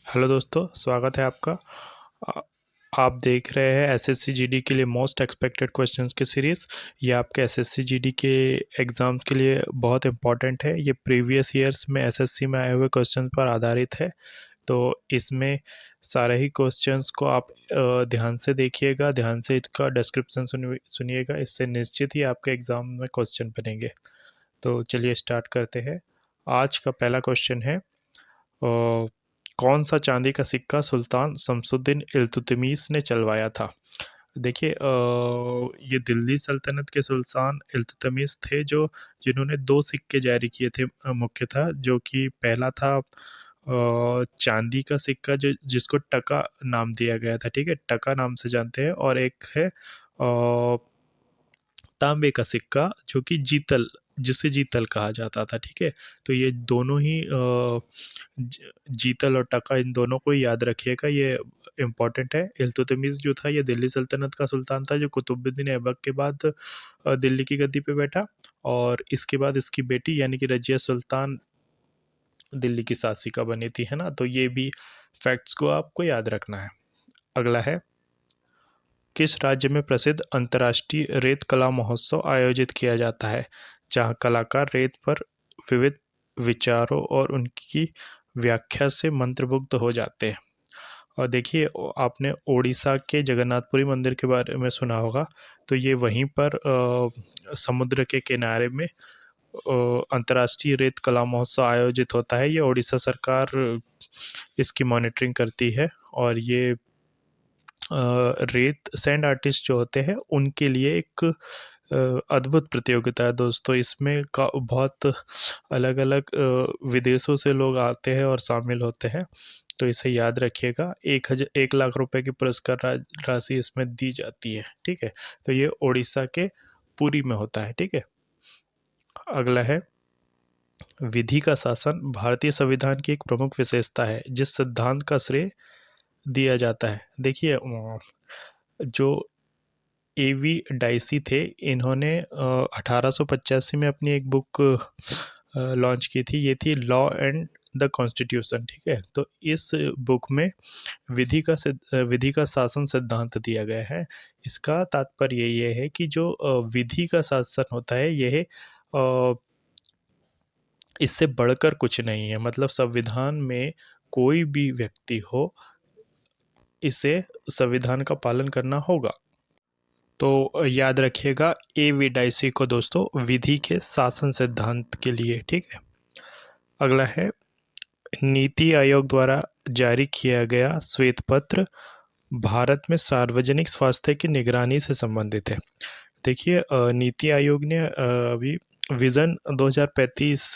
Hello दोस्तों, स्वागत है आपका। आ- आप देख रहे हैं एसएससी जीडी के लिए मोस्ट एक्सपेक्टेड क्वेश्चंस की सीरीज़। ये आपके एसएससी जीडी के एग्ज़ाम्स के लिए बहुत इंपॉर्टेंट है। ये प्रीवियस ईयर्स में एसएससी में आए हुए क्वेश्चंस पर आधारित है। तो इसमें सारे ही क्वेश्चंस को आप ध्यान से देखिएगा, ध्यान से इसका डिस्क्रिप्शन सुनिएगा। इससे निश्चित ही आपके एग्ज़ाम में क्वेश्चन बनेंगे। तो चलिए स्टार्ट करते हैं। आज का पहला क्वेश्चन है, कौन सा चांदी का सिक्का सुल्तान शमसुद्दीन इल्तुतमिश ने चलवाया था। देखिए, ये दिल्ली सल्तनत के सुल्तान इल्तुतमिश थे जो जिन्होंने दो सिक्के जारी किए थे मुख्यतः। जो कि पहला था चांदी का सिक्का जो जिसको टका नाम दिया गया था, ठीक है, टका नाम से जानते हैं। और एक है तांबे का सिक्का जो कि जीतल, जिसे जीतल कहा जाता था, ठीक है। तो ये दोनों ही जीतल और टका, इन दोनों को ही याद रखिएगा, ये इम्पोर्टेंट है। इल्तुतमिश जो था ये दिल्ली सल्तनत का सुल्तान था जो कुतुबुद्दीन ऐबक के बाद दिल्ली की गद्दी पे बैठा। और इसके बाद इसकी बेटी यानी कि रजिया सुल्तान दिल्ली की शासिका बनी थी, है ना। तो ये भी फैक्ट्स को आपको याद रखना है। अगला है, किस राज्य में प्रसिद्ध अंतर्राष्ट्रीय रेत कला महोत्सव आयोजित किया जाता है, जहां कलाकार रेत पर विविध विचारों और उनकी व्याख्या से मंत्रमुग्ध हो जाते हैं। और देखिए, आपने ओडिशा के जगन्नाथपुरी मंदिर के बारे में सुना होगा। तो ये वहीं पर समुद्र के किनारे में अंतर्राष्ट्रीय रेत कला महोत्सव आयोजित होता है। ये ओडिशा सरकार इसकी मॉनिटरिंग करती है। और ये रेत सैंड आर्टिस्ट जो होते हैं उनके लिए एक अद्भुत प्रतियोगिता है दोस्तों। इसमें का बहुत अलग अलग विदेशों से लोग आते हैं और शामिल होते हैं। तो इसे याद रखिएगा। 1 लाख रुपए की पुरस्कार राशि इसमें दी जाती है, ठीक है। तो ये उड़ीसा के पुरी में होता है, ठीक है। अगला है, विधि का शासन भारतीय संविधान की एक प्रमुख विशेषता है जिस सिद्धांत का श्रेय दिया जाता है। देखिए, जो एवी डाइसी थे, इन्होंने 1885 में अपनी एक बुक लॉन्च की थी। ये थी लॉ एंड द कॉन्स्टिट्यूशन, ठीक है। तो इस बुक में विधि का शासन सिद्धांत दिया गया है। इसका तात्पर्य ये है कि जो विधि का शासन होता है यह इससे बढ़कर कुछ नहीं है। मतलब संविधान में कोई भी व्यक्ति हो, इसे संविधान का पालन करना होगा। तो याद रखिएगा एवी डाइसी को दोस्तों, विधि के शासन सिद्धांत के लिए, ठीक है। अगला है, नीति आयोग द्वारा जारी किया गया श्वेत पत्र भारत में सार्वजनिक स्वास्थ्य की निगरानी से संबंधित है। देखिए, नीति आयोग ने अभी विजन 2035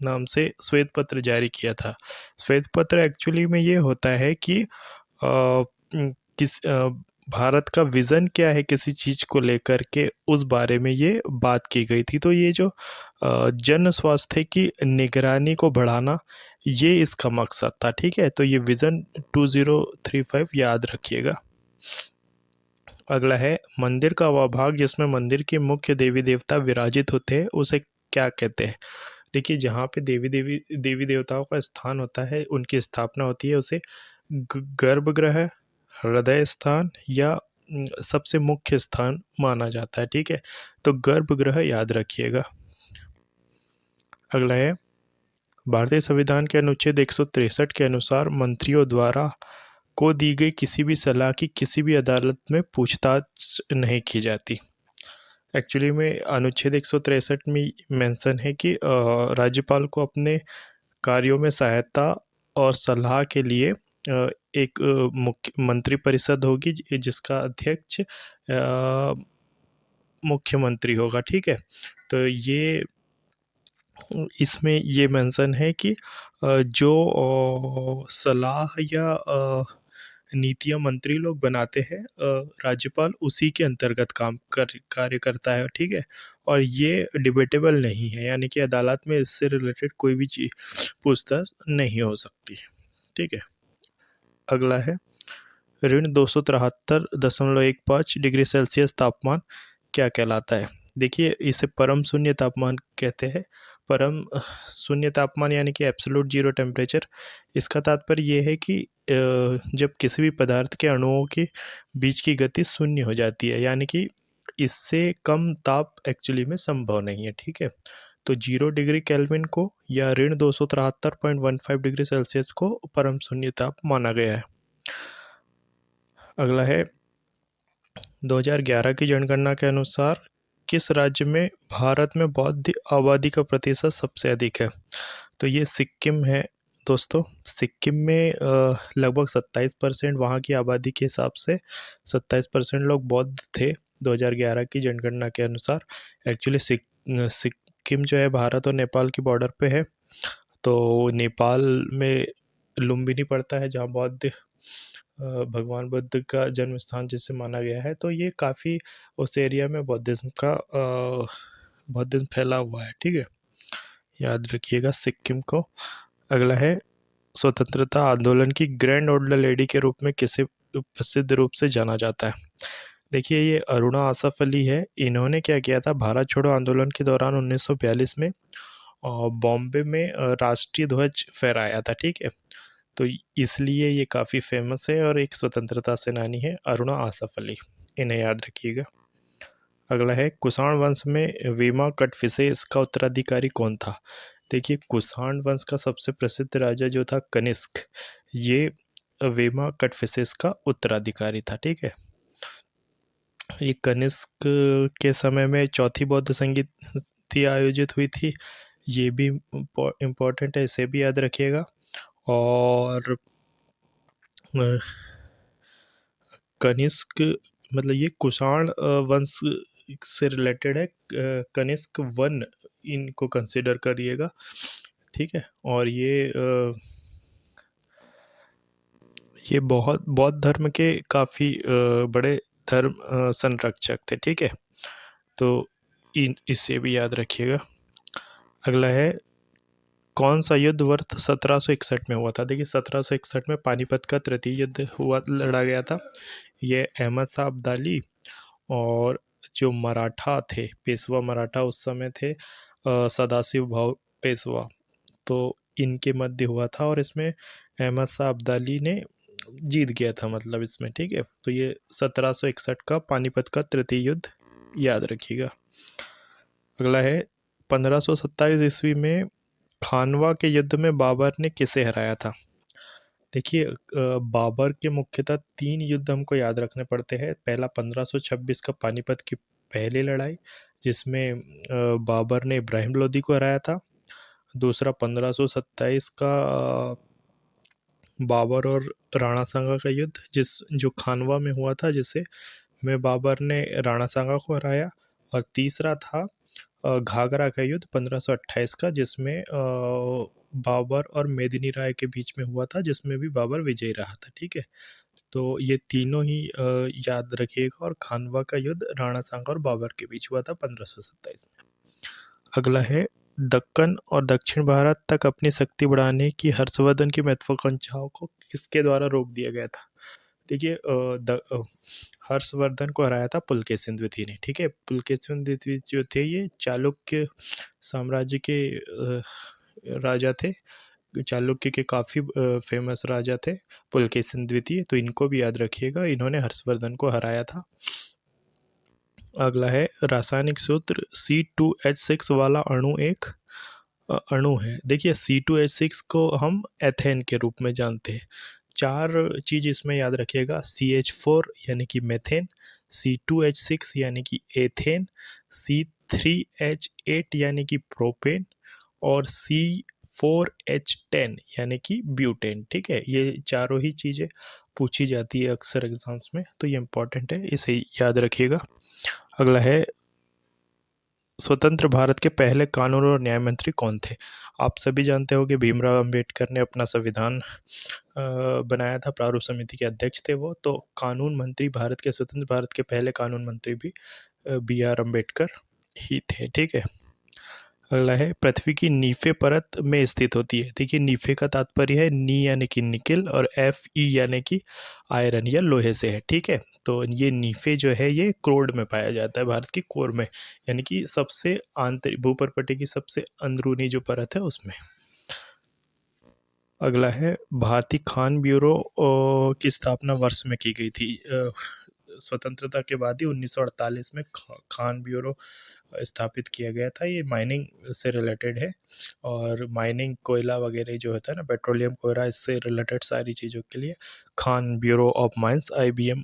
नाम से श्वेत पत्र जारी किया था। श्वेत पत्र एक्चुअली में ये होता है कि भारत का विज़न क्या है किसी चीज़ को लेकर के, उस बारे में ये बात की गई थी। तो ये जो जन स्वास्थ्य की निगरानी को बढ़ाना, ये इसका मकसद था, ठीक है। तो ये विज़न 2035 याद रखिएगा। अगला है, मंदिर का वह भाग जिसमें मंदिर के मुख्य देवी देवता विराजित होते हैं उसे क्या कहते हैं। देखिए, जहाँ पे देवी देवताओं का स्थान होता है, उनकी स्थापना होती है, उसे गर्भगृह, हृदय स्थान या सबसे मुख्य स्थान माना जाता है, ठीक है। तो गर्भगृह याद रखिएगा। अगला है, भारतीय संविधान के अनुच्छेद 163 के अनुसार मंत्रियों द्वारा को दी गई किसी भी सलाह की किसी भी अदालत में पूछताछ नहीं की जाती। एक्चुअली में अनुच्छेद 163 में मेंशन है कि राज्यपाल को अपने कार्यों में सहायता और सलाह के लिए एक मुख्य मंत्री परिषद होगी जिसका अध्यक्ष मुख्यमंत्री होगा, ठीक है। तो ये इसमें ये मेंशन है कि जो सलाह या नीतियां मंत्री लोग बनाते हैं, राज्यपाल उसी के अंतर्गत कार्य करता है, ठीक है। और ये डिबेटेबल नहीं है, यानी कि अदालत में इससे रिलेटेड कोई भी चीज पूछताछ नहीं हो सकती, ठीक है। अगला है, ऋण 273.15 डिग्री सेल्सियस तापमान क्या कहलाता है। देखिए, इसे परम शून्य तापमान कहते हैं। परम शून्य तापमान यानी कि एब्सोल्यूट जीरो टेम्परेचर। इसका तात्पर्य ये है कि जब किसी भी पदार्थ के अणुओं के बीच की गति शून्य हो जाती है, यानी कि इससे कम ताप एक्चुअली में संभव नहीं है, ठीक है। तो 0 डिग्री केल्विन को या ऋण 273.15 डिग्री सेल्सियस को परम शून्य ताप माना गया है। अगला है 2011 की जनगणना के अनुसार किस राज्य में भारत में बौद्ध आबादी का प्रतिशत सबसे अधिक है? तो ये सिक्किम है दोस्तों। सिक्किम में लगभग 27% वहाँ की आबादी के हिसाब से 27% लोग बौद्ध थे 2011 की जनगणना के अनुसार। एक्चुअली सिक्किम जो है भारत और नेपाल की बॉर्डर पे है। तो नेपाल में लुम्बिनी पड़ता है जहाँ बौद्ध भगवान बुद्ध का जन्म स्थान जिसे माना गया है। तो ये काफ़ी उस एरिया में बौद्धिज्म फैला हुआ है, ठीक है, याद रखिएगा सिक्किम को। अगला है स्वतंत्रता आंदोलन की ग्रैंड ओल्ड लेडी के रूप में किसे प्रसिद्ध रूप से जाना जाता है? देखिए, ये अरुणा आसफ अली है। इन्होंने क्या किया था, भारत छोड़ो आंदोलन के दौरान 1942 में बॉम्बे में राष्ट्रीय ध्वज फहराया था, ठीक है। तो इसलिए ये काफ़ी फेमस है और एक स्वतंत्रता सेनानी है अरुणा आसफ अली, इन्हें याद रखिएगा। अगला है कुषाण वंश में वीमा कटफिसेस का उत्तराधिकारी कौन था? देखिए, कुषाण वंश का सबसे प्रसिद्ध राजा जो था कनिष्क, ये वीमा कटफिसेस का उत्तराधिकारी था, ठीक है। ये कनिष्क के समय में चौथी बौद्ध संगीति आयोजित हुई थी, ये भी इम्पोर्टेंट है, इसे भी याद रखिएगा। और कनिष्क मतलब ये कुषाण वंश से रिलेटेड है। कनिष्क वन इनको कंसिडर करिएगा, ठीक है। और ये बहुत बौद्ध धर्म के काफ़ी बड़े धर्म संरक्षक थे, ठीक है। तो इसे भी याद रखिएगा। अगला है कौन सा युद्ध वर्ष 1761 में हुआ था? देखिए, 1761 में पानीपत का तृतीय युद्ध लड़ा गया था। ये अहमद शाह अब्दाली और जो मराठा थे, पेशवा मराठा उस समय थे, सदाशिव भाऊ पेशवा, तो इनके मध्य हुआ था और इसमें अहमद शाह अब्दाली ने जीत गया था, मतलब इसमें, ठीक है। तो ये 1761 का पानीपत का तृतीय युद्ध याद रखिएगा। अगला है 1527 ईस्वी में खानवा के युद्ध में बाबर ने किसे हराया था? देखिए, बाबर के मुख्यतः 3 युद्ध हमको याद रखने पड़ते हैं। पहला 1526 का पानीपत की पहली लड़ाई, जिसमें बाबर ने इब्राहिम लोदी को हराया था। दूसरा 1527 का बाबर और राणा सांगा का युद्ध, जो खानवा में हुआ था, जिसे में बाबर ने राणा सांगा को हराया। और तीसरा था घाघरा का युद्ध 1528 का, जिसमें बाबर और मेदिनी राय के बीच में हुआ था, जिसमें भी बाबर विजयी रहा था, ठीक है। तो ये तीनों ही याद रखिएगा। और खानवा का युद्ध राणा सांगा और बाबर के बीच हुआ था 1527 में। अगला है दक्कन और दक्षिण भारत तक अपनी शक्ति बढ़ाने की हर्षवर्धन की महत्वाकांक्षाओं को किसके द्वारा रोक दिया गया था? देखिए, हर्षवर्धन को हराया था पुलकेशिन द्वितीय ने, ठीक है। पुलकेशिन द्वितीय जो थे ये चालुक्य साम्राज्य के राजा थे। चालुक्य के काफ़ी फेमस राजा थे पुलकेशिन द्वितीय, तो इनको भी याद रखिएगा, इन्होंने हर्षवर्धन को हराया था। अगला है रासायनिक सूत्र C2H6 वाला अणु एक अणु है। देखिए, C2H6 को हम एथेन के रूप में जानते हैं। 4 चीज़ इसमें याद रखिएगा, CH4 यानी कि मेथेन, C2H6 यानी कि एथेन, C3H8 यानी कि प्रोपेन और C4H10 यानी कि ब्यूटेन, ठीक है। ये चारों ही चीज़ें पूछी जाती है अक्सर एग्जाम्स में, तो ये इम्पोर्टेंट है, इसे याद रखिएगा। अगला है स्वतंत्र भारत के पहले कानून और न्याय मंत्री कौन थे? आप सभी जानते हो कि भीमराव अंबेडकर ने अपना संविधान बनाया था, प्रारूप समिति के अध्यक्ष थे वो। तो कानून मंत्री, भारत के स्वतंत्र भारत के पहले कानून मंत्री भी BR अम्बेडकर ही थे, ठीक है। अगला है पृथ्वी की नीफे परत में स्थित होती है। देखिए नीफे का तात्पर्य है नी यानी कि निकिल और एफ ई यानी कि आयरन या लोहे से है, ठीक है। तो ये नीफे जो है ये क्रोड में पाया जाता है, भारत की कोर में, यानी कि सबसे आंतरिक भूपर्पटी की सबसे अंदरूनी जो परत है उसमें। अगला है भारतीय खान ब्यूरो की स्थापना वर्ष में की गई थी। स्वतंत्रता के बाद ही 1948 में खान ब्यूरो स्थापित किया गया था। ये माइनिंग से रिलेटेड है, और माइनिंग कोयला वगैरह जो होता है ना, पेट्रोलियम कोयला, इससे रिलेटेड सारी चीज़ों के लिए Khan bureau of mines IBM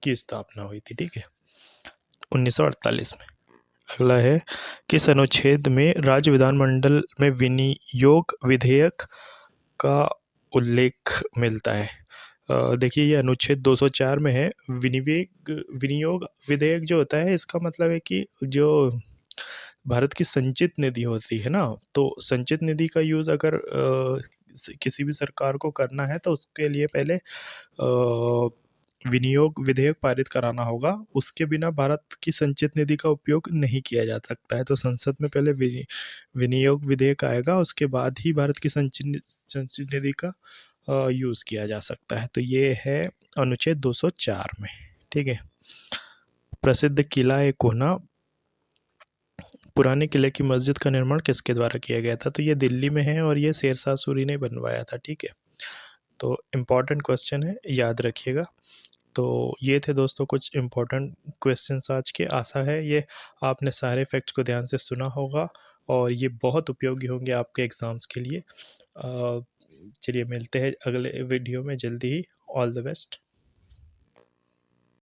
की स्थापना हुई थी, ठीक है, 1948 में। अगला है किस अनुच्छेद में राज्य विधानमंडल में विनियोग विधेयक का उल्लेख मिलता है? देखिए ये अनुच्छेद 204 में है। विनियोग विधेयक जो होता है, इसका मतलब है कि जो भारत की संचित निधि होती है ना, तो संचित निधि का यूज़ अगर किसी भी सरकार को करना है तो उसके लिए पहले विनियोग विधेयक पारित कराना होगा। उसके बिना भारत की संचित निधि का उपयोग नहीं किया जा सकता है। तो संसद में पहले विनियोग विधेयक आएगा, उसके बाद ही भारत की संचित निधि का यूज़ किया जा सकता है। तो ये है अनुच्छेद 204 में, ठीक है। प्रसिद्ध किला ए कोहना, पुराने किले की मस्जिद का निर्माण किसके द्वारा किया गया था? तो ये दिल्ली में है और ये शेरशाह सूरी ने बनवाया था, ठीक है। तो इम्पॉर्टेंट क्वेश्चन है, याद रखिएगा। तो ये थे दोस्तों कुछ इम्पोर्टेंट क्वेश्चंस आज के। आशा है ये आपने सारे फैक्ट्स को ध्यान से सुना होगा और ये बहुत उपयोगी होंगे आपके एग्ज़ाम्स के लिए। चलिए मिलते हैं अगले वीडियो में जल्दी ही। All the best.